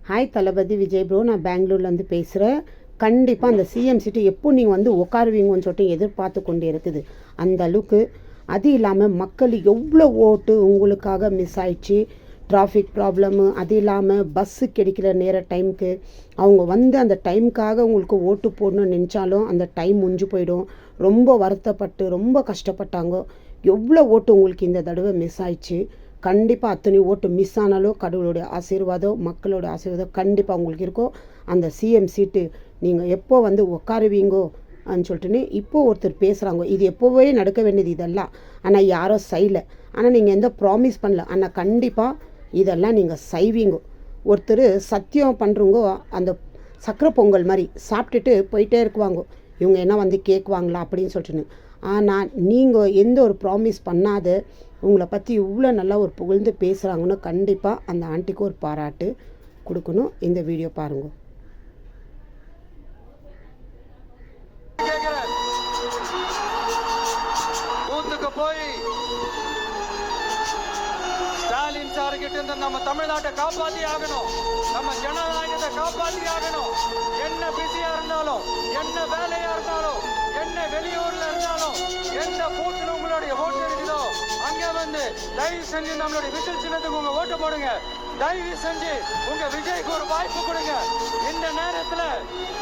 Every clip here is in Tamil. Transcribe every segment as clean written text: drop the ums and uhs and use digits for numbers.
ஹாய் தளபதி விஜய் ப்ரோ, நான் பெங்களூர்லேருந்து பேசுகிறேன். கண்டிப்பாக அந்த சிஎம் சீட்டு எப்போ நீங்கள் வந்து உட்காருவீங்கன்னு சொல்லிட்டு எதிர்பார்த்து கொண்டு இருக்குது. அந்த அளவுக்கு அது இல்லாமல் மக்கள் எவ்வளோ ஓட்டு உங்களுக்காக மிஸ் ஆயிடுச்சு. டிராஃபிக் ப்ராப்ளமு, அது இல்லாமல் பஸ்ஸு கிடைக்கிற நேர டைமுக்கு அவங்க வந்து அந்த டைமுக்காக உங்களுக்கு ஓட்டு போடணும்னு நினச்சாலும் அந்த டைம் முடிஞ்சு போயிடும். ரொம்ப வருத்தப்பட்டு ரொம்ப கஷ்டப்பட்டாங்க. எவ்வளோ ஓட்டு உங்களுக்கு இந்த தடவை மிஸ் ஆயிடுச்சு. கண்டிப்பாக அத்தனை ஓட்டு மிஸ் ஆனாலும் கடவுளுடைய ஆசீர்வாதம், மக்களோட ஆசீர்வாதம் கண்டிப்பாக உங்களுக்கு இருக்கும். அந்த சிஎம் சீட்டு நீங்கள் எப்போ வந்து உட்காருவீங்கோ சொல்லிட்டுன்னு இப்போது ஒருத்தர் பேசுகிறாங்க. இது எப்போவே நடக்க வேண்டியது இதெல்லாம், ஆனால் யாரோ செய்யலை. ஆனால் நீங்கள் எந்த ப்ராமிஸ் பண்ணல, ஆனால் கண்டிப்பாக இதெல்லாம் நீங்கள் செய்வீங்க. ஒருத்தர் சத்தியம் பண்ணுறவங்க அந்த சக்கரை பொங்கல் மாதிரி சாப்பிட்டுட்டு போயிட்டே இருக்குவாங்க. இவங்க என்ன வந்து கேட்குவாங்களா அப்படின்னு சொல்லிட்டுன்னு. ஆனால் நீங்கள் எந்த ஒரு ப்ராமிஸ் பண்ணாத உங்களை பற்றி இவ்வளோ நல்லா ஒரு புகழ்ந்து பேசுகிறாங்கன்னு கண்டிப்பாக அந்த ஆண்டிக்கு ஒரு பாராட்டு கொடுக்கணும். இந்த வீடியோ பாருங்கள். ஸ்டாலின் சார் கிட்ட இருந்து நம்ம தமிழ்நாட்டை காப்பாற்றி ஆகணும், நம்ம ஜனநாயகத்தை காப்பாற்றி ஆகணும். என்ன பிஸியா இருந்தாலும், என்ன வேலையா இருந்தாலும், என்ன வெளியூர்ல இருந்தாலும், எந்த பூத்துல உங்களுடைய ஓட்டு இருக்குதோ அங்க வந்து தயவு செஞ்சு நம்மளுடைய விசில் சின்னத்துக்கு உங்க ஓட்டு போடுங்க. தயவு செஞ்சு உங்க விஜய்க்கு ஒரு வாய்ப்பு கொடுங்க. இந்த நேரத்துல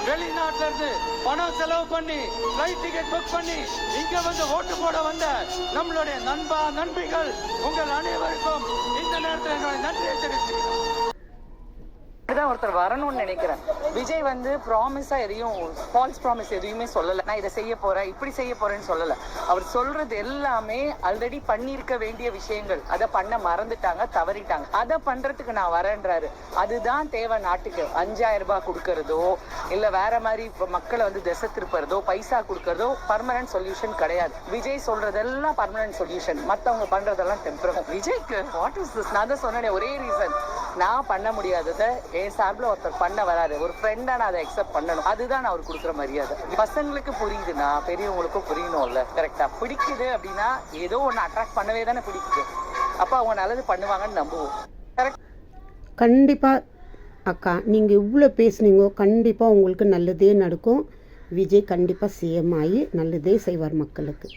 வெளிநாட்டுல இருந்து பணம் செலவு பண்ணி ஃபிளைட் டிக்கெட் புக் பண்ணி இங்க வந்து ஓட்டு போட வந்த நம்மளுடைய நண்பிகள் உங்கள் அனைவருக்கும் இந்த நேரத்தில் என்னுடைய நன்றியை தெரிவிச்சுக்கிறேன். ஒருத்தர் வரணும்னு நினைக்கிறேன். விஜய் வந்து ப்ராமிஸா எதையும் ஃபால்ஸ் ப்ராமிஸ் எதையுமே சொல்லல. நான் இதை செய்ய போறேன், இப்படி செய்ய போறேன்னு சொல்லல. அவர் சொல்றது எல்லாமே ஆல்ரெடி பண்ணியிருக்க வேண்டிய விஷயங்கள். அதை பண்ண மறந்துட்டாங்க, தவறிட்டாங்க. அதை பண்றதுக்கு நான் வரேன்றாரு. அதுதான் தேவை நாட்டுக்கு. 5000 ரூபாய் கொடுக்கறதோ இல்ல வேற மாதிரி மக்களை வந்து திசை திருப்புறதோ பைசா கொடுக்கறதோ பர்மனன்ட் சொல்யூஷன் கிடையாது. விஜய் சொல்றதெல்லாம் பர்மனன்ட் சொல்யூஷன், மத்தவங்க பண்றதெல்லாம் டெம்பரரி. விஜய்க்கு வாட் இஸ் திஸ்? நான் தான் சொன்னேன், ஒரே ரீசன், நான் பண்ண முடியாததை என் சார்பில் ஒருத்தர் பண்ண வராரு. ஒரு ஃப்ரெண்டா நான் அதை அக்செப்ட் பண்ணணும். அதுதான் நான் அவர் கொடுக்குற மரியாதை. பசங்களுக்கு புரியுதுன்னா பெரியவங்களுக்கும் புரியணும்ல. கரெக்டா பிடிக்குது அப்படின்னா ஏதோ ஒன்று அட்ராக்ட் பண்ணவே தானே பிடிக்குது. அப்ப அவங்க நல்லது பண்ணுவாங்கன்னு நம்புவோம். கண்டிப்பாக அக்கா, நீங்கள் இவ்வளோ பேசுனீங்க, கண்டிப்பாக உங்களுக்கு நல்லதே நடக்கும். விஜய் கண்டிப்பாக சிஎம் ஆகி நல்லதே செய்வார் மக்களுக்கு.